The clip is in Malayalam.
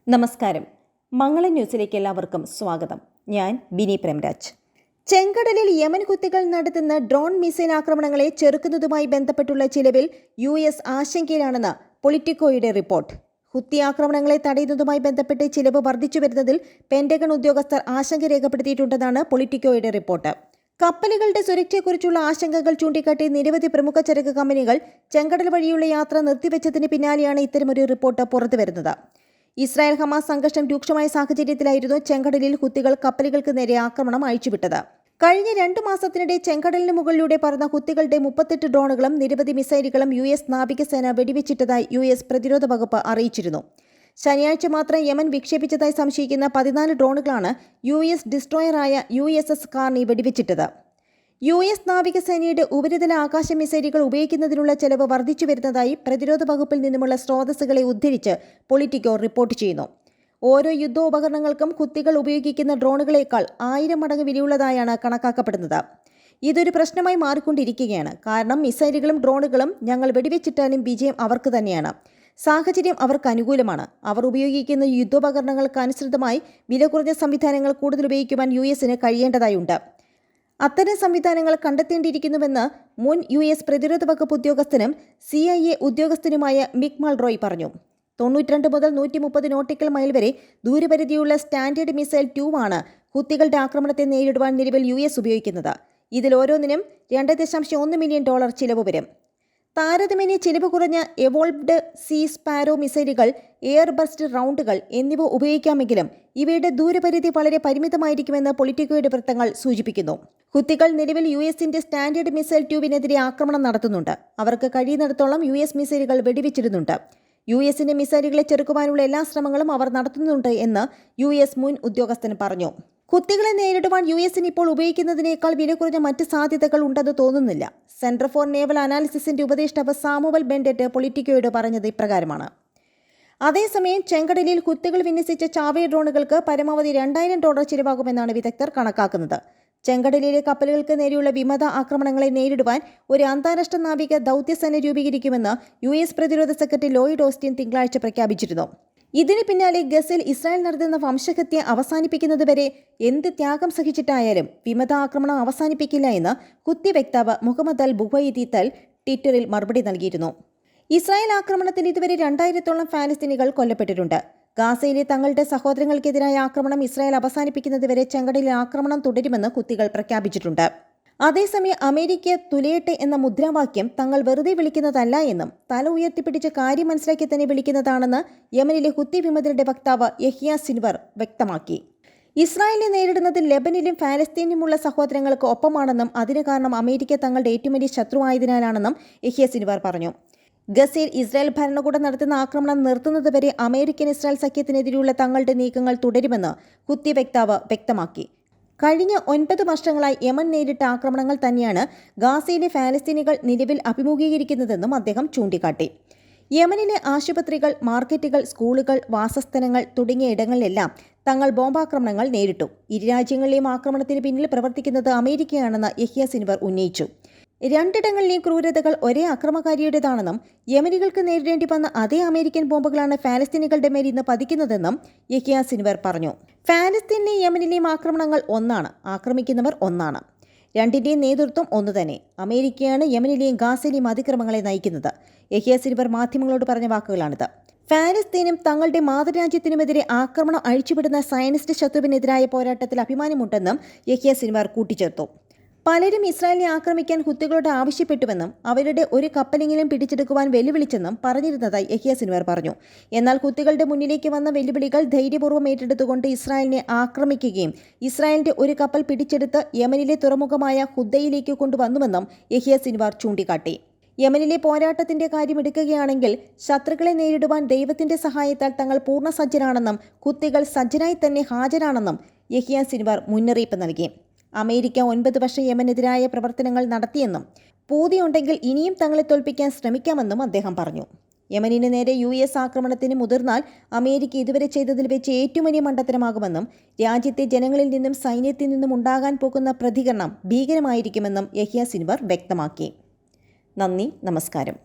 നമസ്കാരം. മംഗളം ന്യൂസിലേക്ക് എല്ലാവർക്കും സ്വാഗതം. ഞാൻ ബിനി പ്രേംരാജ്. ചെങ്കടലിൽ യമൻ ഹൂത്തികൾ നടത്തുന്ന ഡ്രോൺ മിസൈൽ ആക്രമണങ്ങളെ ചെറുക്കുന്നതുമായി ബന്ധപ്പെട്ടുള്ള ചിലവിൽ US ആശങ്കയിലാണെന്ന് പൊളിറ്റിക്കോയുടെ റിപ്പോർട്ട്. ഹൂത്തി ആക്രമണങ്ങളെ തടയുന്നതുമായി ബന്ധപ്പെട്ട് ചിലവ് വർദ്ധിച്ചു വരുന്നതിൽ പെന്റഗൺ ഉദ്യോഗസ്ഥർ ആശങ്ക രേഖപ്പെടുത്തിയിട്ടുണ്ടെന്നാണ് പൊളിറ്റിക്കോയുടെ റിപ്പോർട്ട്. കപ്പലുകളുടെ സുരക്ഷയെക്കുറിച്ചുള്ള ആശങ്കകൾ ചൂണ്ടിക്കാട്ടി നിരവധി പ്രമുഖ ചരക്ക് കമ്പനികൾ ചെങ്കടൽ വഴിയുള്ള യാത്ര നിർത്തിവെച്ചതിന് പിന്നാലെയാണ് ഇത്തരമൊരു റിപ്പോർട്ട് പുറത്തുവരുന്നത്. ഇസ്രായേൽ ഹമാസ് സംഘർഷം രൂക്ഷമായ സാഹചര്യത്തിലായിരുന്നു ചെങ്കടലിൽ ഹൂത്തികൾ കപ്പലുകൾക്ക് നേരെ ആക്രമണം അഴിച്ചുവിട്ടത്. കഴിഞ്ഞ 2 മാസത്തിനിടെ ചെങ്കടലിന് മുകളിലൂടെ പറന്ന ഹൂത്തികളുടെ 38 ഡ്രോണുകളും നിരവധി മിസൈലുകളും US നാവികസേന വെടിവെച്ചിട്ടതായി US പ്രതിരോധ വകുപ്പ് അറിയിച്ചിരുന്നു. ശനിയാഴ്ച മാത്രം യമൻ വിക്ഷേപിച്ചതായി സംശയിക്കുന്ന 14 ഡ്രോണുകളാണ് US ഡിസ്ട്രോയറായ USS കാർണി വെടിവെച്ചിട്ടത്. US നാവികസേനയുടെ ഉപരിതല ആകാശ മിസൈലുകൾ ഉപയോഗിക്കുന്നതിനുള്ള ചെലവ് വർദ്ധിച്ചു വരുന്നതായി പ്രതിരോധ വകുപ്പിൽ നിന്നുമുള്ള സ്രോതസ്സുകളെ ഉദ്ധരിച്ച് പൊളിറ്റിക്കോ റിപ്പോർട്ട് ചെയ്യുന്നു. ഓരോ യുദ്ധോപകരണങ്ങൾക്കും ഹൂത്തികൾ ഉപയോഗിക്കുന്ന ഡ്രോണുകളേക്കാൾ 1000 മടങ്ങ് വിലയുള്ളതായാണ് കണക്കാക്കപ്പെടുന്നത്. ഇതൊരു പ്രശ്നമായി മാറിക്കൊണ്ടിരിക്കുകയാണ്. കാരണം മിസൈലുകളും ഡ്രോണുകളും ഞങ്ങൾ വെടിവെച്ചിട്ടാലും വിജയം അവർക്ക് തന്നെയാണ്. സാഹചര്യം അവർക്ക് അനുകൂലമാണ്. അവർ ഉപയോഗിക്കുന്ന യുദ്ധോപകരണങ്ങൾക്ക് അനുസൃതമായി വില കുറഞ്ഞ സംവിധാനങ്ങൾ കൂടുതൽ ഉപയോഗിക്കുവാൻ USന് കഴിയേണ്ടതായുണ്ട്. അത്തരം സംവിധാനങ്ങൾ കണ്ടെത്തേണ്ടിയിരിക്കുന്നുവെന്ന് മുൻ US പ്രതിരോധ വകുപ്പ് ഉദ്യോഗസ്ഥനും CIA ഉദ്യോഗസ്ഥനുമായ മിക് മൾറോയ് പറഞ്ഞു. 92 മുതൽ 130 നോട്ടിക്കൽ മൈൽ വരെ ദൂരപരിധിയുള്ള സ്റ്റാൻഡേർഡ് മിസൈൽ 2 ആണ് ഹൂത്തികളുടെ ആക്രമണത്തെ നേരിടുവാൻ നിലവിൽ US ഉപയോഗിക്കുന്നത്. ഇതിൽ ഓരോന്നിനും $2.1 മില്യൺ ചിലവ് വരും. താരതമ്യേന ചിലവ് കുറഞ്ഞ എവോൾവ്ഡ് സീ സ്പാരോ മിസൈലുകൾ, എയർ ബർസ്റ്റ് റൗണ്ടുകൾ എന്നിവ ഉപയോഗിക്കാമെങ്കിലും ഇവയുടെ ദൂരപരിധി വളരെ പരിമിതമായിരിക്കുമെന്ന് പൊളിറ്റിക്കോയുടെ വൃത്തങ്ങൾ സൂചിപ്പിക്കുന്നു. ഹൂത്തികൾ നിലവിൽ USന്റെ സ്റ്റാൻഡേർഡ് മിസൈൽ 2വിനെതിരെ ആക്രമണം നടത്തുന്നുണ്ട്. അവർക്ക് കഴിയുന്നിടത്തോളം US മിസൈലുകൾ വെടിവെച്ചിടുന്നുണ്ട്. USന്റെ മിസൈലുകളെ ചെറുക്കുവാനുള്ള എല്ലാ ശ്രമങ്ങളും അവർ നടത്തുന്നുണ്ട് എന്ന് US മുൻ ഉദ്യോഗസ്ഥൻ പറഞ്ഞു. ഹൂത്തികളെ നേരിടുവാൻ USന് ഇപ്പോൾ ഉപയോഗിക്കുന്നതിനേക്കാൾ വില കുറഞ്ഞ മറ്റ് സാധ്യതകൾ ഉണ്ടെന്ന് തോന്നുന്നില്ല. സെന്റർ ഫോർ നേവൽ അനാലിസിസിന്റെ ഉപദേഷ്ടാവ് സാമുവൽ ബെൻഡറ്റ് പൊളിറ്റിക്കോയോട് പറഞ്ഞത് ഇപ്രകാരമാണ്. അതേസമയം ചെങ്കടലിൽ ഹൂത്തികൾ വിന്യസിച്ച ചാവേ ഡ്രോണുകൾക്ക് പരമാവധി $2000 ചിലവാകുമെന്നാണ് വിദഗ്ധർ കണക്കാക്കുന്നത്. ചെങ്കടലിലെ കപ്പലുകൾക്ക് നേരെയുള്ള വിമത ആക്രമണങ്ങളെ നേരിടുവാൻ ഒരു അന്താരാഷ്ട്ര നാവിക ദൗത്യസേന രൂപീകരിക്കുമെന്ന് US പ്രതിരോധ സെക്രട്ടറി ലോയിഡ് ഓസ്റ്റിൻ തിങ്കളാഴ്ച പ്രഖ്യാപിച്ചിരുന്നു. ഇതിന് പിന്നാലെ ഗസയിൽ ഇസ്രായേൽ നടത്തുന്ന വംശഹത്യ അവസാനിപ്പിക്കുന്നതുവരെ എന്ത് ത്യാഗം സഹിച്ചിട്ടായാലും വിമത ആക്രമണം അവസാനിപ്പിക്കില്ല എന്ന് ഹൂത്തി വക്താവ് മുഹമ്മദ് അൽ ബുവൈദി തൽ ട്വിറ്ററിൽ മറുപടി നൽകിയിരുന്നു. ഇസ്രായേൽ ആക്രമണത്തിൽ ഇതുവരെ 2000-ഓളം ഫലസ്തീനികൾ കൊല്ലപ്പെട്ടിട്ടുണ്ട്. ഗാസയിലെ തങ്ങളുടെ സഹോദരങ്ങൾക്കെതിരായ ആക്രമണം ഇസ്രായേൽ അവസാനിപ്പിക്കുന്നതുവരെ ചെങ്കടലിൽ ആക്രമണം തുടരുമെന്ന് ഹൂത്തികൾ പ്രഖ്യാപിച്ചിട്ടുണ്ട്. അതേസമയം അമേരിക്ക തുലയട്ടെ എന്ന മുദ്രാവാക്യം തങ്ങൾ വെറുതെ വിളിക്കുന്നതല്ല എന്നും തല ഉയർത്തിപ്പിടിച്ച് കാര്യം മനസ്സിലാക്കി തന്നെ വിളിക്കുന്നതാണെന്ന് യമനിലെ ഹൂത്തി വിമതരുടെ വക്താവ് യഹ്യ സിൻവർ വ്യക്തമാക്കി. ഇസ്രായേലിനെ നേരിടുന്നതിൽ ലെബനിലും ഫലസ്തീനിലുമുള്ള സഹോദരങ്ങൾക്ക് ഒപ്പമാണെന്നും അതിന് കാരണം അമേരിക്ക തങ്ങളുടെ ഏറ്റവും വലിയ ശത്രുവായതിനാലാണെന്നും യഹ്യ സിൻവർ പറഞ്ഞു. ഗസയിൽ ഇസ്രായേൽ ഭരണകൂടം നടത്തുന്ന ആക്രമണം നിർത്തുന്നതുവരെ അമേരിക്കൻ ഇസ്രായേൽ സഖ്യത്തിനെതിരെയുള്ള തങ്ങളുടെ നീക്കങ്ങൾ തുടരുമെന്ന് ഹൂത്തി വക്താവ് വ്യക്തമാക്കി. കഴിഞ്ഞ 9 വർഷങ്ങളായി യമൻ നേരിട്ട ആക്രമണങ്ങൾ തന്നെയാണ് ഗാസയിലെ ഫലസ്തീനികൾ നിലവിൽ അഭിമുഖീകരിക്കുന്നതെന്നും അദ്ദേഹം ചൂണ്ടിക്കാട്ടി. യമനിലെ ആശുപത്രികൾ, മാർക്കറ്റുകൾ, സ്കൂളുകൾ, വാസസ്ഥലങ്ങൾ തുടങ്ങിയ ഇടങ്ങളിലെല്ലാം തങ്ങൾ ബോംബാക്രമണങ്ങൾ നേരിട്ടു. ഇരു രാജ്യങ്ങളിലെയും ആക്രമണത്തിന് പിന്നിൽ പ്രവർത്തിക്കുന്നത് അമേരിക്കയാണെന്ന് യഹ്യ സിൻവർ ഉന്നയിച്ചു. 2 ഇടങ്ങളിലെയും ക്രൂരതകൾ ഒരേ അക്രമകാരിയുടേതാണെന്നും യമനികൾക്ക് നേരിടേണ്ടി വന്ന അതേ അമേരിക്കൻ ബോംബുകളാണ് ഫലസ്തീനികളുടെ മേൽ ഇന്ന് പതിക്കുന്നതെന്നും യഹ്യ സിൻവർ പറഞ്ഞു. ഫലസ്തീനിലെയും യമനിലെയും ആക്രമണങ്ങൾ ഒന്നാണ്, ആക്രമിക്കുന്നവർ ഒന്നാണ്. രണ്ടിന്റെയും നേതൃത്വം ഒന്നുതന്നെ. അമേരിക്കയാണ് യമനിലെയും ഗാസയിലെയും അതിക്രമങ്ങളെ നയിക്കുന്നത്. യഹ്യ സിൻവർ മാധ്യമങ്ങളോട് പറഞ്ഞ വാക്കുകളാണിത്. ഫലസ്തീനും തങ്ങളുടെ മാതൃരാജ്യത്തിനുമെതിരെ ആക്രമണം അഴിച്ചുവിടുന്ന സയനിസ്റ്റ് ശത്രുവിനെതിരായ പോരാട്ടത്തിൽ അഭിമാനമുണ്ടെന്നും യഹ്യ സിൻവർ കൂട്ടിച്ചേർത്തു. പലരും ഇസ്രായേലിനെ ആക്രമിക്കാൻ ഹൂത്തികളോട് ആവശ്യപ്പെട്ടുവെന്നും അവരുടെ ഒരു കപ്പലെങ്കിലും പിടിച്ചെടുക്കുവാൻ വെല്ലുവിളിച്ചെന്നും പറഞ്ഞിരുന്നതായി യഹ്യ സിൻവർ പറഞ്ഞു. എന്നാൽ ഹൂത്തികളുടെ മുന്നിലേക്ക് വന്ന വെല്ലുവിളികൾ ധൈര്യപൂർവ്വം ഏറ്റെടുത്തുകൊണ്ട് ഇസ്രായേലിനെ ആക്രമിക്കുകയും ഇസ്രായേലിന്റെ ഒരു കപ്പൽ പിടിച്ചെടുത്ത് യമനിലെ തുറമുഖമായ ഹുദയിലേക്ക് കൊണ്ടുവന്നുവെന്നും യഹ്യ സിൻവർ ചൂണ്ടിക്കാട്ടി. യമനിലെ പോരാട്ടത്തിന്റെ കാര്യമെടുക്കുകയാണെങ്കിൽ ശത്രുക്കളെ നേരിടുവാൻ ദൈവത്തിന്റെ സഹായത്താൽ തങ്ങൾ പൂർണ്ണ സജ്ജരാണെന്നും ഹൂത്തികൾ സജ്ജനായി തന്നെ ഹാജരാണെന്നും യഹ്യ സിൻവർ മുന്നറിയിപ്പ് നൽകി. അമേരിക്ക 9 വർഷം യമനെതിരായ പ്രവർത്തനങ്ങൾ നടത്തിയെന്നും പൂതിയുണ്ടെങ്കിൽ ഇനിയും തങ്ങളെ തോൽപ്പിക്കാൻ ശ്രമിക്കാമെന്നും അദ്ദേഹം പറഞ്ഞു. യമനിന് നേരെ US ആക്രമണത്തിന് മുതിർന്നാൽ അമേരിക്ക ഇതുവരെ ചെയ്തതിൽ വെച്ച് ഏറ്റവും വലിയ മണ്ടത്തരമാകുമെന്നും രാജ്യത്തെ ജനങ്ങളിൽ നിന്നും സൈന്യത്തിൽ നിന്നും ഉണ്ടാകാൻ പോകുന്ന പ്രതികരണം ഭീകരമായിരിക്കുമെന്നും യഹ്യ സിൻവർ വ്യക്തമാക്കി. നന്ദി, നമസ്കാരം.